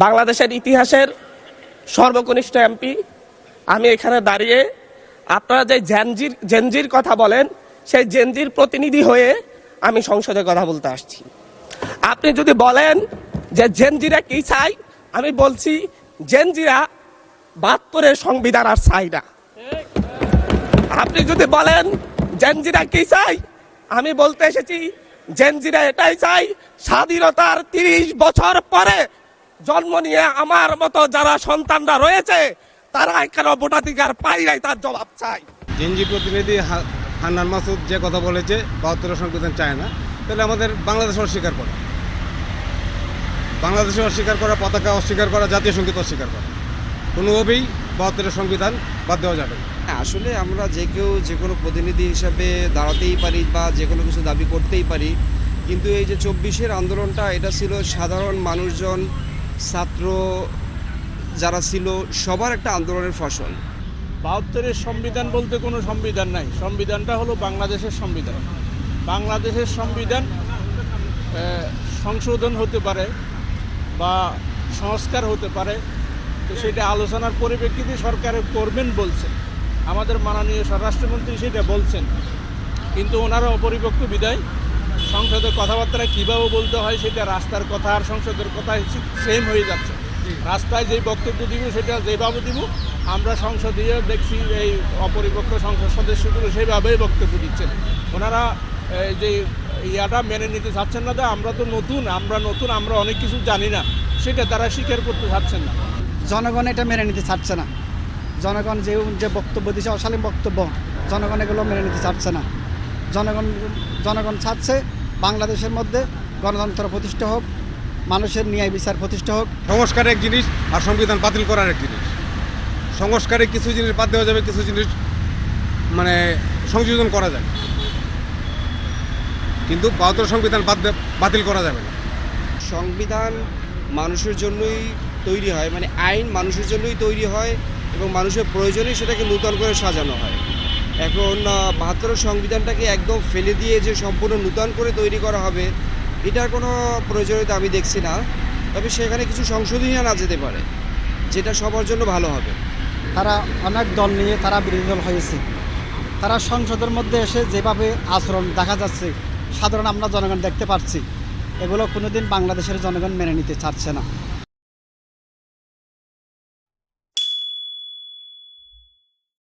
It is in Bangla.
বাংলাদেশের ইতিহাসের সর্বকনিষ্ঠ এমপি আমি এখানে দাঁড়িয়ে আপনারা যে জেনজির কথা বলেন সেই জেনজির প্রতিনিধি হয়ে আমি সংসদে কথা বলতে আসছি। আপনি যদি বলেন যে জেনজিরা কি চাই, আমি বলছি জেনজিরা ৭২-এর সংবিধান আর চাই না। আপনি যদি বলেন জেনজিরা কি চাই, আমি বলতে এসেছি জেনজিরা এটাই চাই স্বাধীনতার ৩০ বছর পরে জন্ম নিয়ে আমার মতো যারা সন্তানরা রয়েছে তারা কেন ভোটাধিকার পাই নাই তার জবাব চাই। জেনজি প্রতিনিধি হান্নান মাসুদ যে কথা বলেছে ৭২ সংবিধান চায় না, তাহলে আমাদের বাংলাদেশ অস্বীকার করা, বাংলাদেশে অস্বীকার করা, পতাকা অস্বীকার করা, জাতীয় সঙ্গীত অস্বীকার করা, কোনোভাবেই ৭২ সংবিধান বাদ দেওয়া যাবে না। আসলে আমরা যে কেউ যে কোনো প্রতিনিধি হিসাবে দাঁড়াতেই পারি বা যে কোনো কিছু দাবি করতেই পারি, কিন্তু এই যে ২৪-এর আন্দোলনটা এটা ছিল সাধারণ মানুষজন, ছাত্র যারা ছিল সবার একটা আন্দোলনের ফসল। ৭২-এর সংবিধান বলতে কোনো সংবিধান নাই, সংবিধানটা হলো বাংলাদেশের সংবিধান। বাংলাদেশের সংবিধান সংশোধন হতে পারে বা সংস্কার হতে পারে, তো সেটা আলোচনার পরিপ্রেক্ষিতে সরকার করবেন বলছে, আমাদের মাননীয় স্বরাষ্ট্রমন্ত্রী সেটা বলছেন, কিন্তু ওনারা অপরিপক্ক বিদায় সংসদে কথাবার্তা কীভাবে বলতে হয় সেটা রাস্তার কথা আর সংসদের কথা সেম হয়ে যাচ্ছে। রাস্তায় যেই বক্তব্য দিব সেটা যেভাবে দিব, আমরা সংসদে দেখছি এই অপরিপক্ক সংসদ সদস্যগুলো সেইভাবেই বক্তব্য দিচ্ছেন। ওনারা যে ইয়াটা মেনে নিতে চাচ্ছেন না, আমরা তো নতুন, আমরা অনেক কিছু জানি না, সেটা তারা স্বীকার করতে চাচ্ছেন না। জনগণ এটা মেনে নিতে চাচ্ছে না। জনগণ যে বক্তব্য দিচ্ছে অশালীন বক্তব্য, জনগণ এগুলো মেনে নিতে চাচ্ছে না। জনগণ চাচ্ছে বাংলাদেশের মধ্যে গণতন্ত্র প্রতিষ্ঠা হোক, মানুষের ন্যায় বিচার প্রতিষ্ঠা হোক। সংস্কার এক জিনিস আর সংবিধান বাতিল করার এক জিনিস। সংস্কারে কিছু জিনিস বাদ দেওয়া যাবে, কিছু জিনিস মানে সংযোজন করা যাবে, কিন্তু ৭২ সংবিধান বাতিল করা যাবে না। সংবিধান মানুষের জন্যই তৈরি হয়, মানে আইন মানুষের জন্যই তৈরি হয় এবং মানুষের প্রয়োজনেই সেটাকে নূতন করে সাজানো হয়। এখন ৭২ সংবিধানটাকে একদম ফেলে দিয়ে যে সম্পূর্ণ নূতন করে তৈরি করা হবে, এটার কোনো প্রয়োজনীয়তা আমি দেখছি না। তবে সেখানে কিছু সংশোধনী আনা যেতে পারে, যেটা সবার জন্য ভালো হবে। তারা অনেক দল নিয়ে তারা বিরোধী দল হয়েছে, তারা সংসদের মধ্যে এসে যেভাবে আচরণ দেখা যাচ্ছে সাধারণ আমরা জনগণ দেখতে পাচ্ছি, এগুলো কোনোদিন বাংলাদেশের জনগণ মেনে নিতে চাচ্ছে না।